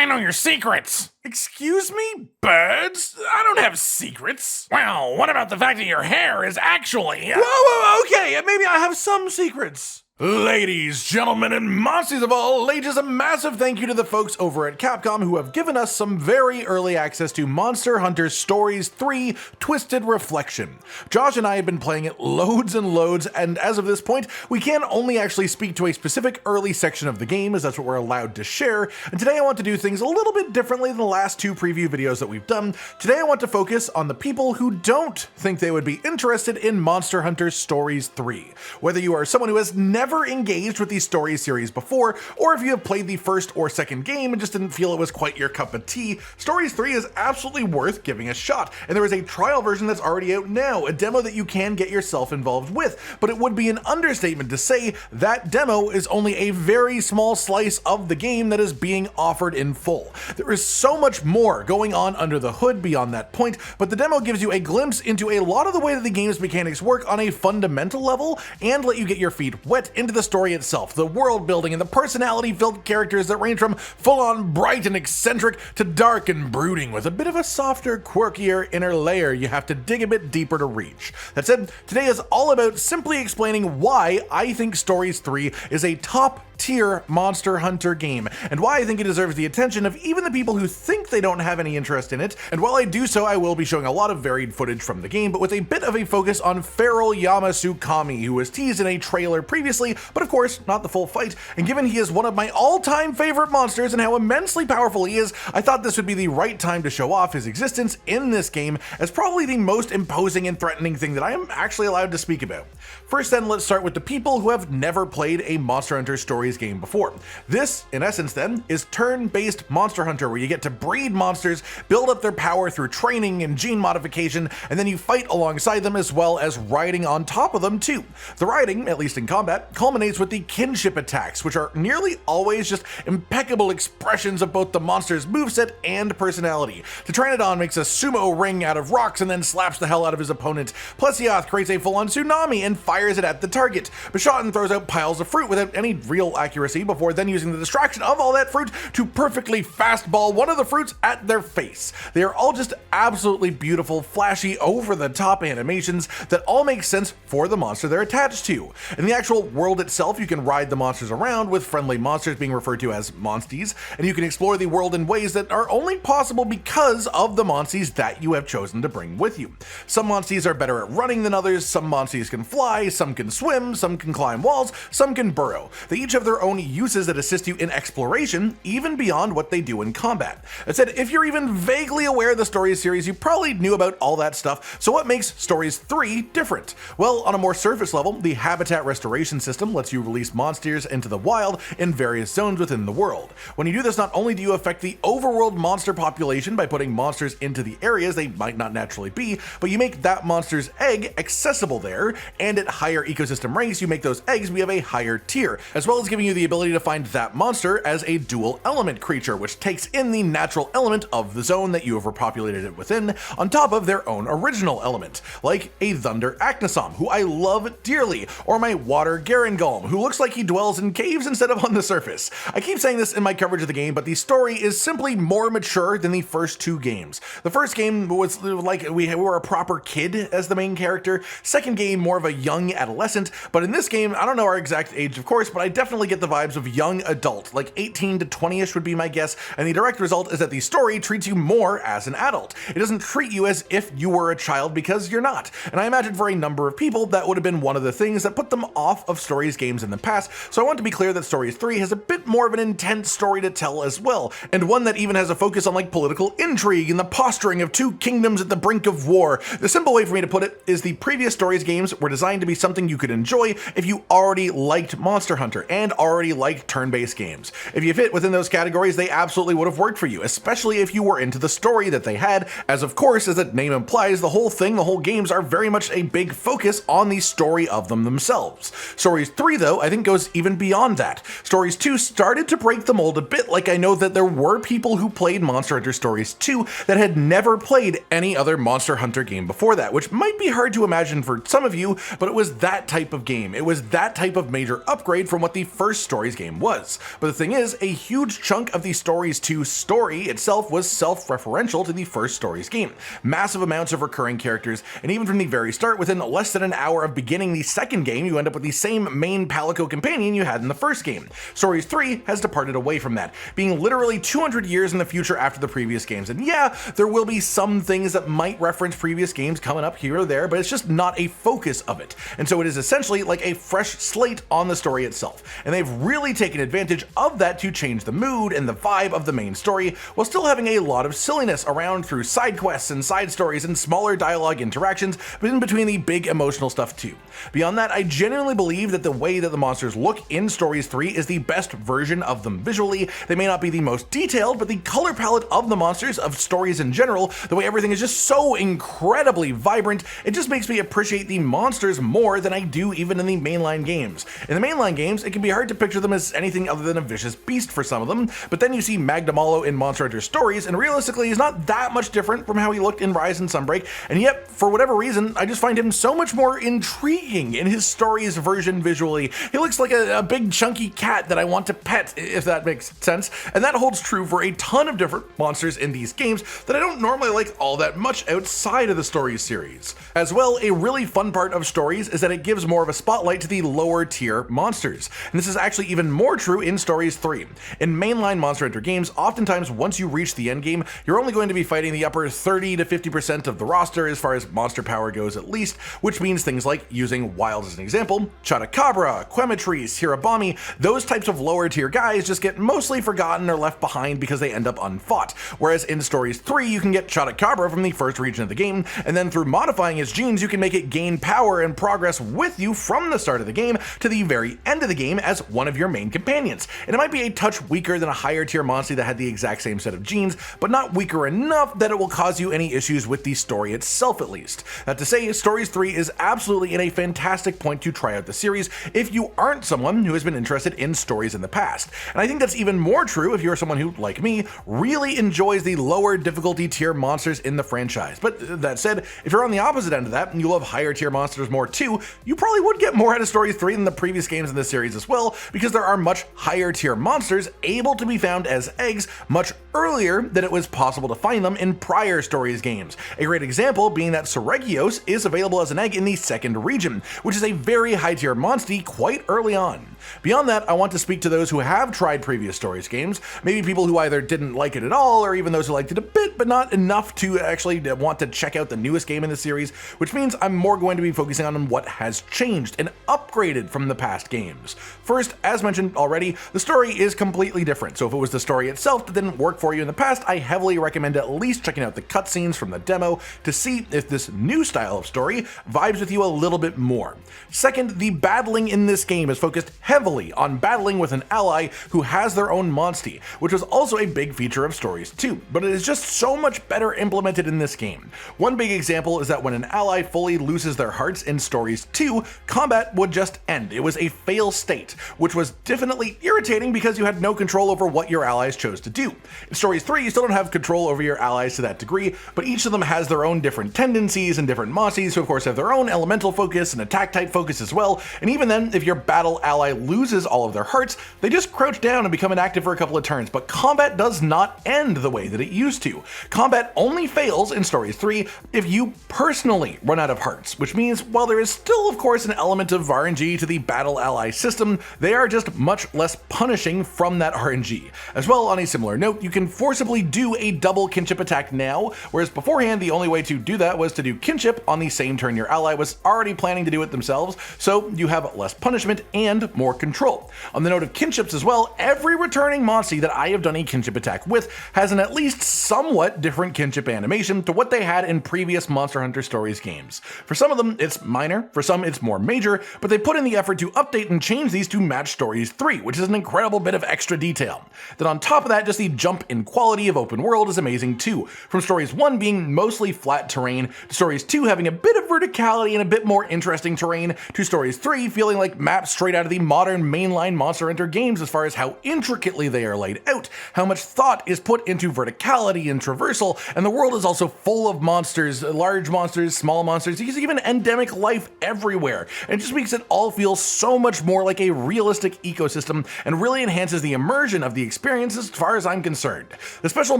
I know your secrets. Excuse me, birds? I don't have secrets. Well, what about the fact that your hair is actually... Whoa, okay, maybe I have some secrets. Ladies, gentlemen, and monsters of all ages, a massive thank you to the folks over at Capcom who have given us some very early access to Monster Hunter Stories 3 Twisted Reflection. Josh and I have been playing it loads and loads, and as of this point, we can only actually speak to a specific early section of the game, as that's what we're allowed to share, and today I want to do things a little bit differently than the last two preview videos that we've done. Today I want to focus on the people who don't think they would be interested in Monster Hunter Stories 3. Whether you are someone who has never engaged with the story series before, or if you have played the first or second game and just didn't feel it was quite your cup of tea, Stories 3 is absolutely worth giving a shot, and there is a trial version that's already out now, a demo that you can get yourself involved with, but it would be an understatement to say that demo is only a very small slice of the game that is being offered in full. There is so much more going on under the hood beyond that point, but the demo gives you a glimpse into a lot of the way that the game's mechanics work on a fundamental level, and let you get your feet wet into the story itself, the world building, and the personality-filled characters that range from full-on bright and eccentric to dark and brooding with a bit of a softer, quirkier inner layer you have to dig a bit deeper to reach. That said, today is all about simply explaining why I think Stories 3 is a top-tier Monster Hunter game, and why I think it deserves the attention of even the people who think they don't have any interest in it. And while I do so, I will be showing a lot of varied footage from the game, but with a bit of a focus on Feral Yamasukami, who was teased in a trailer previously, but of course, not the full fight, and given he is one of my all-time favorite monsters and how immensely powerful he is, I thought this would be the right time to show off his existence in this game as probably the most imposing and threatening thing that I am actually allowed to speak about. First then, let's start with the people who have never played a Monster Hunter Stories game before. This, in essence then, is turn-based Monster Hunter, where you get to breed monsters, build up their power through training and gene modification, and then you fight alongside them as well as riding on top of them too. The riding, at least in combat, culminates with the kinship attacks, which are nearly always just impeccable expressions of both the monster's moveset and personality. Pteranodon makes a sumo ring out of rocks and then slaps the hell out of his opponent. Plesioth creates a full-on tsunami and fires it at the target. Bishotten throws out piles of fruit without any real accuracy before then using the distraction of all that fruit to perfectly fastball one of the fruits at their face. They are all just absolutely beautiful, flashy, over-the-top animations that all make sense for the monster they're attached to. In the actual world itself, you can ride the monsters around, with friendly monsters being referred to as Monsties, and you can explore the world in ways that are only possible because of the Monsties that you have chosen to bring with you. Some Monsties are better at running than others, some Monsties can fly, some can swim, some can climb walls, some can burrow. They each have their own uses that assist you in exploration, even beyond what they do in combat. That said, if you're even vaguely aware of the Stories series, you probably knew about all that stuff, so what makes Stories 3 different? Well, on a more surface level, the habitat restoration system lets you release monsters into the wild in various zones within the world. When you do this, not only do you affect the overworld monster population by putting monsters into the areas they might not naturally be, but you make that monster's egg accessible there, and at higher ecosystem ranks, you make those eggs be of a higher tier, as well as giving you the ability to find that monster as a dual element creature, which takes in the natural element of the zone that you have repopulated it within, on top of their own original element, like a Thunder Acnosom, who I love dearly, or my Water Garangolm, who looks like he dwells in caves instead of on the surface. I keep saying this in my coverage of the game, but the story is simply more mature than the first two games. The first game was like we were a proper kid as the main character, second game more of a young adolescent, but in this game, I don't know our exact age of course, but I definitely get the vibes of young adult, like 18 to 20ish would be my guess, and the direct result is that the story treats you more as an adult. It doesn't treat you as if you were a child, because you're not, and I imagine for a number of people that would have been one of the things that put them off of Stories games in the past, so I want to be clear that Stories 3 has a bit more of an intense story to tell as well, and one that even has a focus on like political intrigue and the posturing of two kingdoms at the brink of war. The simple way for me to put it is the previous Stories games were designed to be something you could enjoy if you already liked Monster Hunter and already liked turn-based games. If you fit within those categories, they absolutely would have worked for you, especially if you were into the story that they had, as of course, as the name implies, the whole games are very much a big focus on the story of them themselves. Stories 3, though, I think goes even beyond that. Stories 2 started to break the mold a bit, like I know that there were people who played Monster Hunter Stories 2 that had never played any other Monster Hunter game before that, which might be hard to imagine for some of you, but it was that type of game. It was that type of major upgrade from what the first Stories game was. But the thing is, a huge chunk of the Stories 2 story itself was self-referential to the first Stories game. Massive amounts of recurring characters, and even from the very start, within less than an hour of beginning the second game, you end up with the same main Palico companion you had in the first game. Stories 3 has departed away from that, being literally 200 years in the future after the previous games. And yeah, there will be some things that might reference previous games coming up here or there, but it's just not a focus of it. And so it is essentially like a fresh slate on the story itself. And they've really taken advantage of that to change the mood and the vibe of the main story, while still having a lot of silliness around through side quests and side stories and smaller dialogue interactions, but in between the big emotional stuff too. Beyond that, I genuinely believe that the way that the monsters look in Stories 3 is the best version of them visually. They may not be the most detailed, but the color palette of the monsters, of Stories in general, the way everything is just so incredibly vibrant, it just makes me appreciate the monsters more than I do even in the mainline games. In the mainline games, it can be hard to picture them as anything other than a vicious beast for some of them, but then you see Magdamalo in Monster Hunter Stories, and realistically he's not that much different from how he looked in Rise and Sunbreak, and yet, for whatever reason, I just find him so much more intriguing in his Stories version visually. He looks like a big chunky cat that I want to pet, if that makes sense, and that holds true for a ton of different monsters in these games that I don't normally like all that much outside of the Stories series. As well, a really fun part of Stories is that it gives more of a spotlight to the lower tier monsters, and this is actually even more true in Stories 3. In mainline Monster Hunter games, oftentimes once you reach the end game, you're only going to be fighting the upper 30 to 50% of the roster as far as monster power goes at least, which means things like, using Wild as an example, Chotacabra, Quematrice, Hirabami, those types of lower tier guys just get mostly forgotten or left behind because they end up unfought, whereas in Stories 3 you can get Chotacabra from the first region of the game, and then through modifying its genes you can make it gain power and progress with you from the start of the game to the very end of the game as one of your main companions. And it might be a touch weaker than a higher tier Monstie that had the exact same set of genes, but not weaker enough that it will cause you any issues with the story itself at least. That to say, Stories 3 is absolutely in a fantastic point to try out the series if you aren't someone who has been interested in stories in the past. And I think that's even more true if you're someone who, like me, really enjoys the lower difficulty tier monsters in the franchise. But that said, if you're on the opposite end of that and you love higher tier monsters more too, you probably would get more out of Stories 3 than the previous games in this series as well, because there are much higher tier monsters able to be found as eggs much earlier than it was possible to find them in prior Stories games. A great example being that Seregios is available as an egg in the second region, which is a very high tier Monstie quite early on. Beyond that, I want to speak to those who have tried previous Stories games, maybe people who either didn't like it at all, or even those who liked it a bit, but not enough to actually want to check out the newest game in the series, which means I'm more going to be focusing on what has changed and upgraded from the past games. First, as mentioned already, the story is completely different, so if it was the story itself that didn't work for you in the past, I heavily recommend at least checking out the cutscenes from the demo to see if this new style of story vibes with you a little bit more. Second, the battling in this game is focused heavily on battling with an ally who has their own Monstie, which was also a big feature of Stories 2, but it is just so much better implemented in this game. One big example is that when an ally fully loses their hearts in Stories 2, combat would just end. It was a fail state, which was definitely irritating because you had no control over what your allies chose to do. In Stories 3, you still don't have control over your allies to that degree, but each of them has their own different tendencies and different Monsties, who of course have their own elemental focus and attack type focus as well, and even then, if your battle ally loses all of their hearts, they just crouch down and become inactive for a couple of turns, but combat does not end the way that it used to. Combat only fails in Stories 3 if you personally run out of hearts, which means while there is still of course an element of RNG to the battle ally system, they are just much less punishing from that RNG. As well, on a similar note, you can forcibly do a double kinship attack now, whereas beforehand the only way to do that was to do kinship on the same turn your ally was already planning to do it themselves, so you have less punishment and more control. On the note of kinships as well, every returning Monstie that I have done a kinship attack with has an at least somewhat different kinship animation to what they had in previous Monster Hunter Stories games. For some of them it's minor, for some it's more major, but they put in the effort to update and change these to match Stories 3, which is an incredible bit of extra detail. Then on top of that, just the jump in quality of open world is amazing too, from Stories 1 being mostly flat terrain, to Stories 2 having a bit of verticality and a bit more interesting terrain, to Stories 3 feeling like maps straight out of the modern mainline Monster Hunter games as far as how intricately they are laid out, how much thought is put into verticality and traversal, and the world is also full of monsters, large monsters, small monsters, even endemic life everywhere, and it just makes it all feel so much more like a real realistic ecosystem and really enhances the immersion of the experience as far as I'm concerned. The special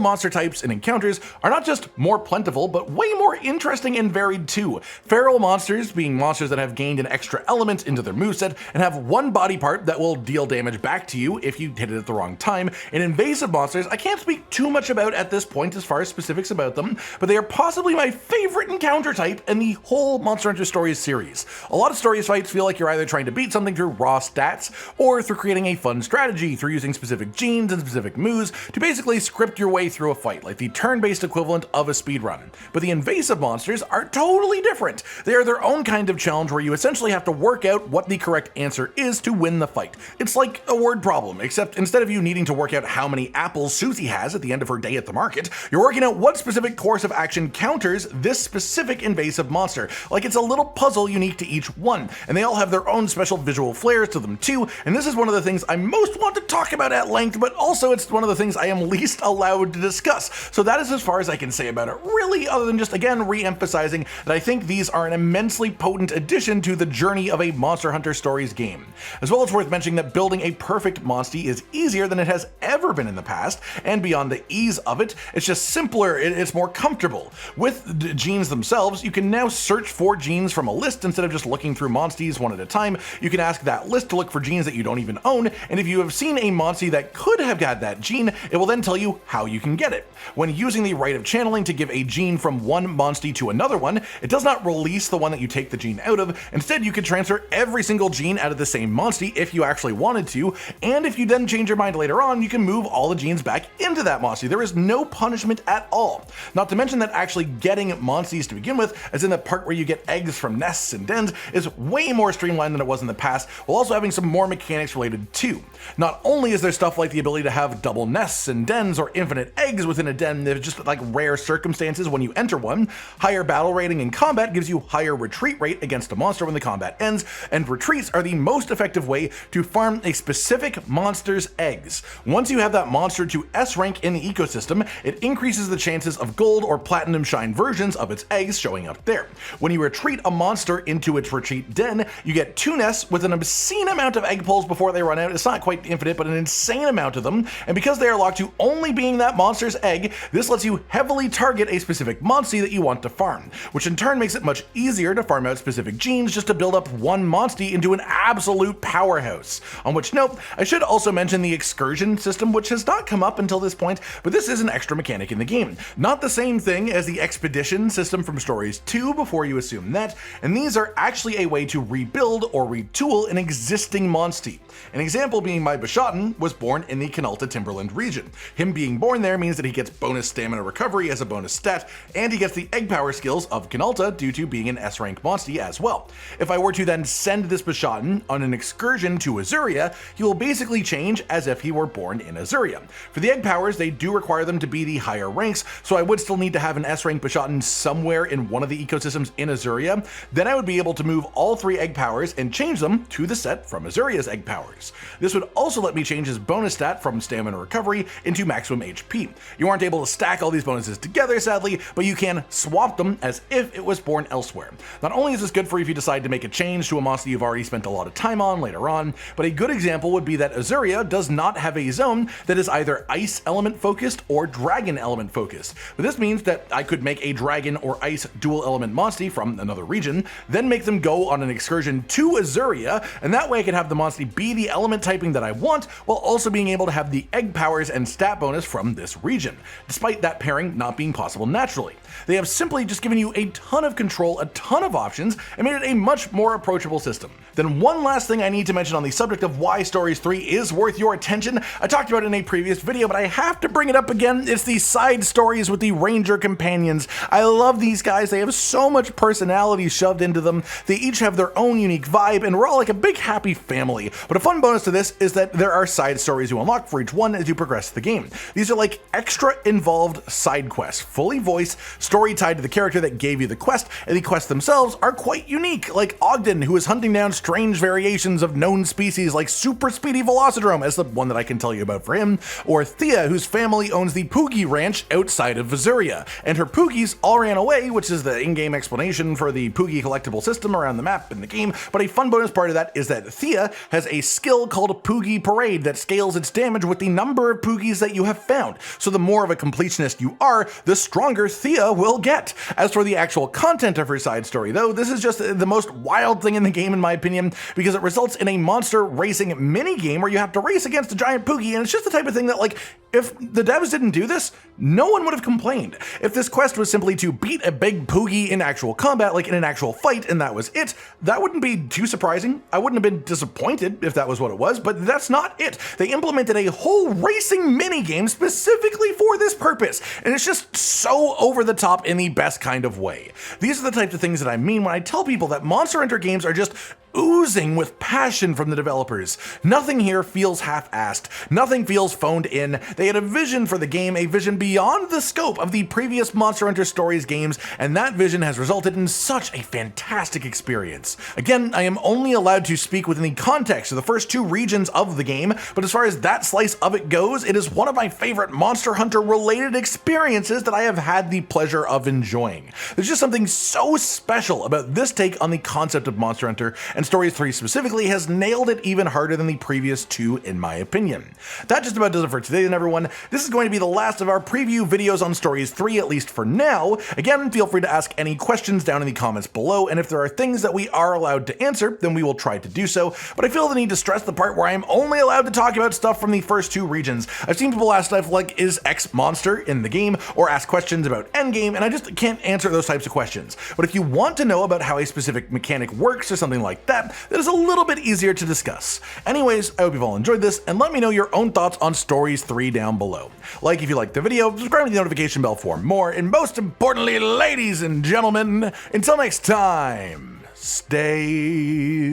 monster types and encounters are not just more plentiful, but way more interesting and varied too. Feral monsters being monsters that have gained an extra element into their moveset and have one body part that will deal damage back to you if you hit it at the wrong time. And invasive monsters, I can't speak too much about at this point as far as specifics about them, but they are possibly my favorite encounter type in the whole Monster Hunter Stories series. A lot of Stories fights feel like you're either trying to beat something through raw stats or through creating a fun strategy through using specific genes and specific moves to basically script your way through a fight, like the turn-based equivalent of a speedrun. But the invasive monsters are totally different. They are their own kind of challenge where you essentially have to work out what the correct answer is to win the fight. It's like a word problem, except instead of you needing to work out how many apples Susie has at the end of her day at the market, you're working out what specific course of action counters this specific invasive monster. Like it's a little puzzle unique to each one, and they all have their own special visual flares to them too, and this is one of the things I most want to talk about at length, but also it's one of the things I am least allowed to discuss. So that is as far as I can say about it, really, other than just again re-emphasizing that I think these are an immensely potent addition to the journey of a Monster Hunter Stories game. As well, it's worth mentioning that building a perfect Monstie is easier than it has ever been in the past, and beyond the ease of it, it's just simpler, it's more comfortable. With the genes themselves, you can now search for genes from a list instead of just looking through Monsties one at a time. You can ask that list to look for genes that you don't even own, and if you have seen a Monstie that could have got that gene, it will then tell you how you can get it. When using the rite of channeling to give a gene from one Monstie to another one, it does not release the one that you take the gene out of. Instead, you can transfer every single gene out of the same Monstie if you actually wanted to, and if you then change your mind later on, you can move all the genes back into that Monstie. There is no punishment at all. Not to mention that actually getting Monsties to begin with, as in the part where you get eggs from nests and dens, is way more streamlined than it was in the past, while also having some more mechanics related too. Not only is there stuff like the ability to have double nests and dens or infinite eggs within a den, there's just like rare circumstances when you enter one. Higher battle rating in combat gives you higher retreat rate against a monster when the combat ends, and retreats are the most effective way to farm a specific monster's eggs. Once you have that monster to S rank in the ecosystem, it increases the chances of gold or platinum shine versions of its eggs showing up there. When you retreat a monster into its retreat den, you get 2 nests with an obscene amount of egg pulls before they run out. It's not quite infinite, but an insane amount of them, and because they are locked to only being that monster's egg, this lets you heavily target a specific Monstie that you want to farm, which in turn makes it much easier to farm out specific genes just to build up one Monstie into an absolute powerhouse. On which note, I should also mention the excursion system, which has not come up until this point, but this is an extra mechanic in the game. Not the same thing as the expedition system from Stories 2 before you assume that, and these are actually a way to rebuild or retool an existing Monstie. An example being my Bishotten was born in the Canalta Timberland region. Him being born there means that he gets bonus stamina recovery as a bonus stat, and he gets the egg power skills of Canalta due to being an S-rank Monstie as well. If I were to then send this Bishotten on an excursion to Azuria, he will basically change as if he were born in Azuria. For the egg powers, they do require them to be the higher ranks, so I would still need to have an S-rank Bishotten somewhere in one of the ecosystems in Azuria. Then I would be able to move all 3 egg powers and change them to the set from Azuria's egg powers. This would also let me change his bonus stat from stamina recovery into maximum HP. You aren't able to stack all these bonuses together, sadly, but you can swap them as if it was born elsewhere. Not only is this good for if you decide to make a change to a Monstie you've already spent a lot of time on later on, but a good example would be that Azuria does not have a zone that is either ice element focused or dragon element focused. But this means that I could make a dragon or ice dual element Monstie from another region, then make them go on an excursion to Azuria, and that way I can have the Monstie be the element typing that I want, while also being able to have the egg powers and stat bonus from this region, despite that pairing not being possible naturally. They have simply just given you a ton of control, a ton of options, and made it a much more approachable system. Then one last thing I need to mention on the subject of why Stories 3 is worth your attention. I talked about it in a previous video, but I have to bring it up again. It's the side stories with the ranger companions. I love these guys. They have so much personality shoved into them. They each have their own unique vibe, and we're all like a big happy family. But a fun bonus to this is that there are side stories you unlock for each one as you progress the game. These are like extra involved side quests, fully voiced, story tied to the character that gave you the quest, and the quests themselves are quite unique, like Ogden, who is hunting down strange variations of known species like Super Speedy Velocidrome, as the one that I can tell you about for him, or Thea, whose family owns the Poogie Ranch outside of Azuria, and her Poogies all ran away, which is the in-game explanation for the Poogie collectible system around the map in the game. But a fun bonus part of that is that Thea Thea has a skill called Poogie Parade that scales its damage with the number of Poogies that you have found. So the more of a completionist you are, the stronger Thea will get. As for the actual content of her side story though, this is just the most wild thing in the game in my opinion, because it results in a monster racing mini game where you have to race against a giant Poogie, and it's just the type of thing that, like, if the devs didn't do this, no one would have complained. If this quest was simply to beat a big Poogie in actual combat, like in an actual fight, and that was it, that wouldn't be too surprising. I wouldn't have been disappointed if that was what it was, but that's not it. They implemented a whole racing mini game specifically for this purpose, and it's just so over the top in the best kind of way. These are the types of things that I mean when I tell people that Monster Hunter games are just oozing with passion from the developers. Nothing here feels half-assed. Nothing feels phoned in. They had a vision for the game, a vision beyond the scope of the previous Monster Hunter Stories games, and that vision has resulted in such a fantastic experience. Again, I am only allowed to speak within the context of the first 2 regions of the game, but as far as that slice of it goes, it is one of my favorite Monster Hunter related experiences that I have had the pleasure of enjoying. There's just something so special about this take on the concept of Monster Hunter, and Stories 3 specifically has nailed it even harder than the previous 2 in my opinion. That just about does it for today then everyone. This is going to be the last of our preview videos on Stories 3, at least for now. Again, feel free to ask any questions down in the comments below, and if there are things that we are allowed to answer, then we will try to do so, but I feel the need to stress the part where I am only allowed to talk about stuff from the first 2 regions. I've seen people ask stuff like, is X monster in the game, or ask questions about endgame, and I just can't answer those types of questions. But if you want to know about how a specific mechanic works or something like that is a little bit easier to discuss. Anyways, I hope you've all enjoyed this, and let me know your own thoughts on Stories 3 down below. Like if you liked the video, subscribe to the notification bell for more, and most importantly, ladies and gentlemen, until next time, stay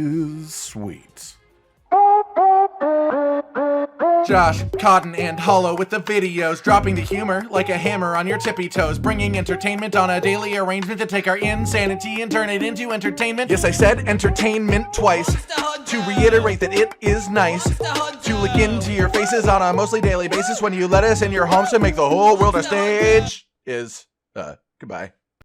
sweet. Josh, Cotton, and Hollow with the videos, dropping the humor like a hammer on your tippy toes, bringing entertainment on a daily arrangement to take our insanity and turn it into entertainment. Yes, I said entertainment twice, to reiterate that it is nice to look into your faces on a mostly daily basis when you let us in your homes to make the whole world a stage. Goodbye.